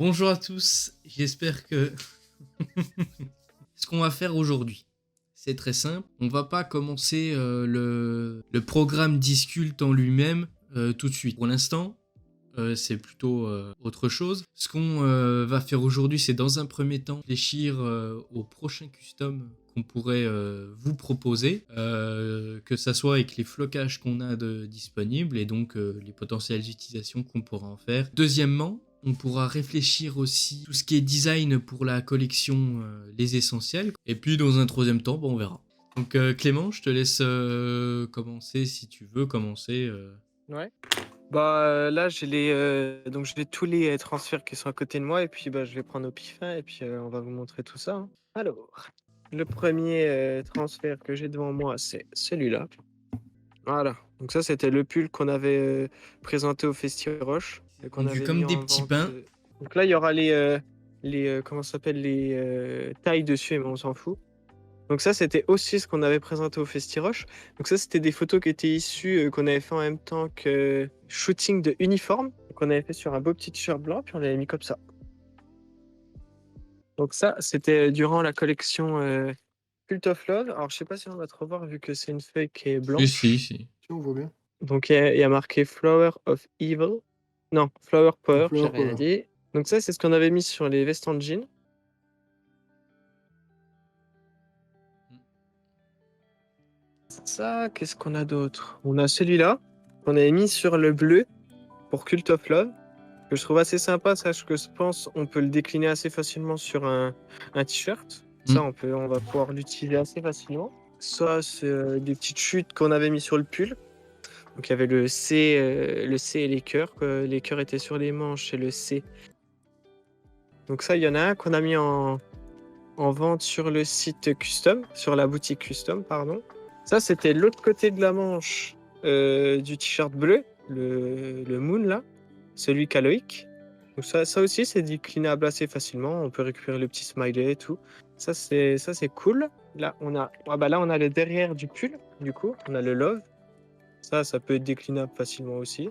Bonjour à tous, j'espère que ce qu'on va faire aujourd'hui, c'est très simple. On va pas commencer le programme Discult en lui-même tout de suite. Pour l'instant, c'est plutôt autre chose. Ce qu'on va faire aujourd'hui, c'est dans un premier temps réfléchir au prochain custom qu'on pourrait vous proposer, que ça soit avec les flocages qu'on a disponibles et donc les potentielles utilisations qu'on pourra en faire. Deuxièmement, on pourra réfléchir aussi tout ce qui est design pour la collection Les Essentiels. Et puis dans un troisième temps, bon, on verra. Donc Clément, je te laisse commencer si tu veux commencer. Ouais. Là, j'ai tous les transferts qui sont à côté de moi et puis je vais prendre au pif hein, et puis on va vous montrer tout ça, hein. Alors, le premier transfert que j'ai devant moi, c'est celui-là. Voilà. Donc ça, c'était le pull qu'on avait présenté au FestiRoche et qu'on Vendu avait comme mis des en petits vente. pains. Donc là, il y aura les comment ça s'appelle les tailles dessus, mais on s'en fout. Donc ça, c'était aussi ce qu'on avait présenté au FestiRoche. Donc ça, c'était des photos qui étaient issues, qu'on avait fait en même temps que shooting de uniforme, qu'on avait fait sur un beau petit t-shirt blanc, puis on l'avait mis comme ça. Donc ça, c'était durant la collection Cult of Love. Alors, je sais pas si on va te revoir vu que c'est une feuille qui est Si, si, blanche. si. Si, on voit bien. Donc il y a marqué Flower of Evil. Non, Flower Power, j'ai Fleur, rien dit. Donc ça, c'est ce qu'on avait mis sur les vestes en jean. Ça, qu'est-ce qu'on a d'autre? On a celui-là qu'on avait mis sur le bleu pour Cult of Love, que je trouve assez sympa, sache que je pense on peut le décliner assez facilement sur un t-shirt. Ça, on va pouvoir l'utiliser assez facilement. Ça, c'est des petites chutes qu'on avait mis sur le pull. Donc il y avait le C et les cœurs, que les cœurs étaient sur les manches et le C. Donc ça, il y en a un qu'on a mis en vente sur le site custom, sur la boutique custom, pardon. Ça, c'était l'autre côté de la manche du t-shirt bleu, le Moon là, celui Caloïc. Donc ça aussi, c'est déclinable assez facilement. On peut récupérer le petit smiley et tout. Ça, c'est cool. Là, on a le derrière du pull, du coup. On a le love. Ça peut être déclinable facilement aussi.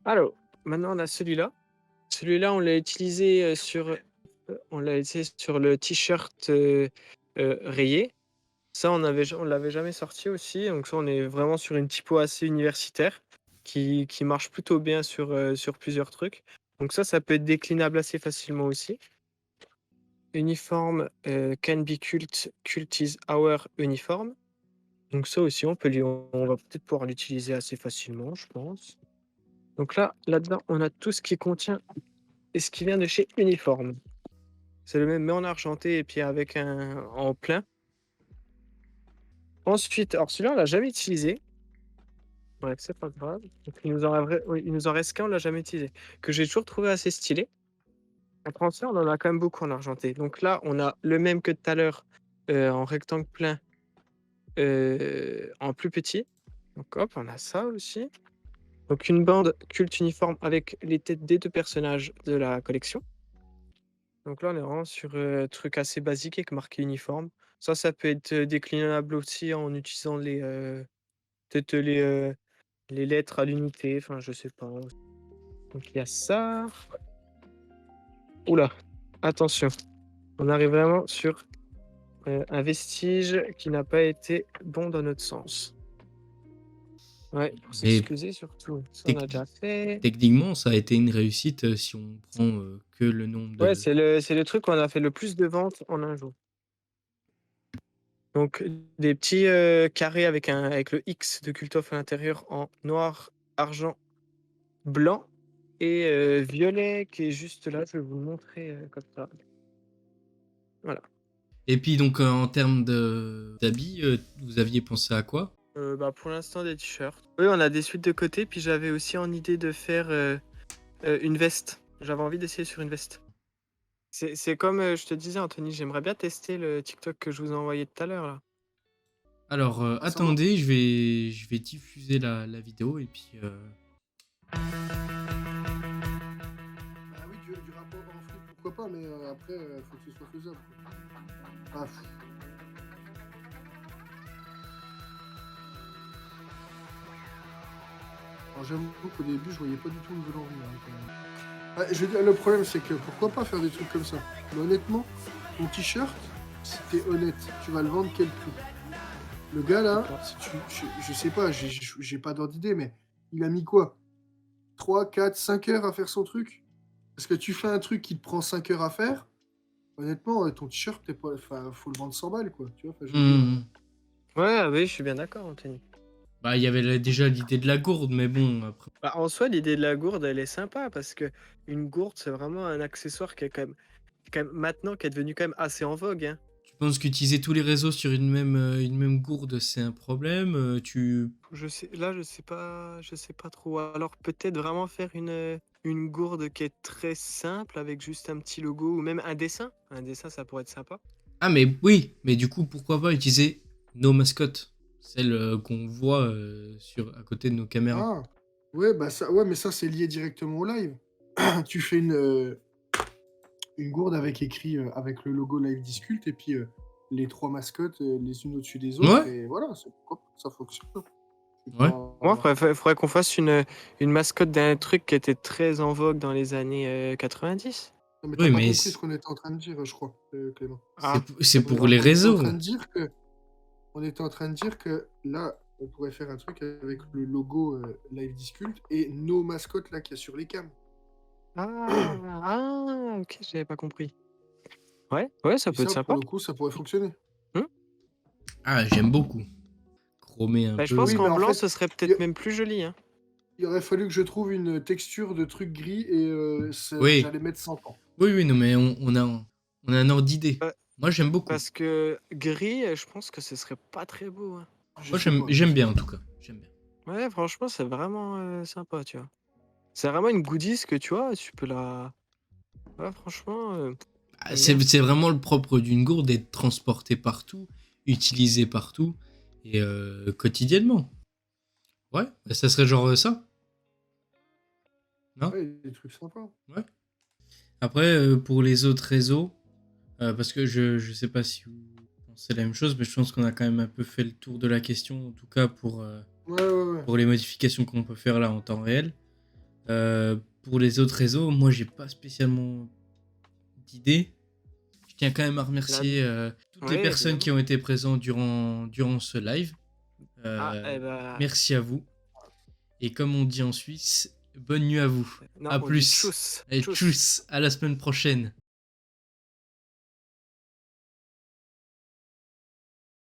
Alors, maintenant, on a celui-là. Celui-là, on l'a utilisé sur le t-shirt rayé. Ça, on l'avait jamais sorti aussi. Donc ça, on est vraiment sur une typo assez universitaire qui marche plutôt bien sur plusieurs trucs. Donc ça peut être déclinable assez facilement aussi. Uniforme can be cult is our uniform. Donc ça aussi, on va peut-être pouvoir l'utiliser assez facilement, je pense. Donc là-dedans, on a tout ce qui contient et ce qui vient de chez Uniforme. C'est le même, mais en argenté et puis avec en plein. Ensuite, alors celui-là, on l'a jamais utilisé. Ouais, c'est pas grave. Donc, il nous en reste qu'un, on l'a jamais utilisé. Que j'ai toujours trouvé assez stylé. En transfert, on en a quand même beaucoup en argenté. Donc là, on a le même que tout à l'heure en rectangle plein, en plus petit. Donc hop, on a ça aussi. Donc une bande culte uniforme avec les têtes des deux personnages de la collection. Donc là, on est vraiment sur truc assez basique avec marqué uniforme. Ça peut être déclinable aussi en utilisant peut-être les lettres à l'unité. Enfin, je sais pas. Donc il y a ça. Oula, attention. On arrive vraiment sur un vestige qui n'a pas été bon dans notre sens. Ouais, pour Mais s'excuser surtout. Ça, on a déjà fait. techniquement, ça a été une réussite si on prend que le nombre Ouais, de. c'est le truc où on a fait le plus de ventes en un jour. Donc, des petits carrés avec le X de Kultov à l'intérieur en noir, argent, blanc et violet qui est juste là. Je vais vous le montrer comme ça. Voilà. Et puis donc en termes d'habits, vous aviez pensé à quoi? Pour l'instant, des t-shirts. Oui, on a des suites de côté. Puis j'avais aussi en idée de faire une veste. J'avais envie d'essayer sur une veste. C'est comme je te disais, Anthony, j'aimerais bien tester le TikTok que je vous ai envoyé tout à l'heure là. Alors Ah, ça va. attendez, je vais diffuser la vidéo et puis. Bah oui, du rapport en fric, pourquoi pas, mais après, faut que ce soit faisable, quoi. Ah, pff. Alors j'avoue qu'au début, je voyais pas du tout une bonne envie, hein, quand même. Je veux dire, le problème, c'est que pourquoi pas faire des trucs comme ça? Mais honnêtement, ton t-shirt, si t'es honnête, tu vas le vendre quel prix? Le gars là, si je sais pas, j'ai pas d'ordre d'idée, mais il a mis quoi? 3, 4, 5 heures à faire son truc? Parce que tu fais un truc qui te prend 5 heures à faire, honnêtement, ton t-shirt, enfin, faut le vendre 100 balles, quoi. Tu vois, enfin, je veux dire, Mhm. Ouais, ah oui, je suis bien d'accord, Anthony. Bah, il y avait déjà l'idée de la gourde, mais bon, après. Bah, en soi, l'idée de la gourde, elle est sympa parce que une gourde, c'est vraiment un accessoire qui est quand même maintenant qui est devenu quand même assez en vogue, hein. Tu penses qu'utiliser tous les réseaux sur une même gourde, c'est un problème? Je sais pas trop. Alors peut-être vraiment faire une gourde qui est très simple avec juste un petit logo ou même un dessin. Un dessin, ça pourrait être sympa. Ah, mais oui, mais du coup, pourquoi pas utiliser nos mascottes? Celles qu'on voit à côté de nos caméras. ah, ouais, bah ça, ouais, mais ça, c'est lié directement au live. Tu fais une gourde avec écrit, avec le logo Live Discult, et puis les 3 mascottes, les unes au-dessus des autres, Ouais, et voilà, pourquoi pas, ça fonctionne. Je suis ouais. Moi, pas- faudrait qu'on fasse une mascotte d'un truc qui était très en vogue dans les années 90. Non, mais t'as Oui, pas mais compris ce qu'on était en train de dire, je crois, Clément. Ah, c'est pour les On était en réseaux. train de dire que, on était en train de dire que là, on pourrait faire un truc avec le logo Live Discult et nos mascottes là qu'il y a sur les cams. ok, j'avais pas compris. Ouais, ça Et peut être ça, pour sympa. le coup, ça pourrait fonctionner. Ah, j'aime beaucoup. Chromer un Bah, je peu. pense Oui, mais qu'en en blanc, fait, ce serait il peut-être même plus joli, hein. il aurait fallu que je trouve une texture de truc gris, et Oui, j'allais mettre 100 ans. oui, non, mais on a un ordre d'idée. Ouais. Moi, j'aime beaucoup. Parce que gris, je pense que ce serait pas très beau, hein. Je Moi, sais pas, je j'aime sais bien pas. en tout cas. J'aime bien. Ouais, franchement, c'est vraiment sympa, tu vois. C'est vraiment une goodies que tu vois, tu peux la. Ouais, franchement, Ah, j'aime bien. c'est vraiment le propre d'une gourde d'être transportée partout, utilisée partout et quotidiennement. Ouais, bah, ça serait genre ça, non? Ouais, des trucs sympas. Ouais. Après, pour les autres réseaux, parce que je sais pas si vous pensez la même chose, mais je pense qu'on a quand même un peu fait le tour de la question, en tout cas Ouais. pour les modifications qu'on peut faire là en temps réel. Pour les autres réseaux, moi j'ai pas spécialement d'idée. Je tiens quand même à remercier toutes les Ouais, personnes évidemment. qui ont été présentes durant ce live. Eh ben. Merci à vous. Et comme on dit en Suisse, bonne nuit à vous. Non, À on dit plus. tchuss. Et Tchuss. tchuss, à la semaine prochaine.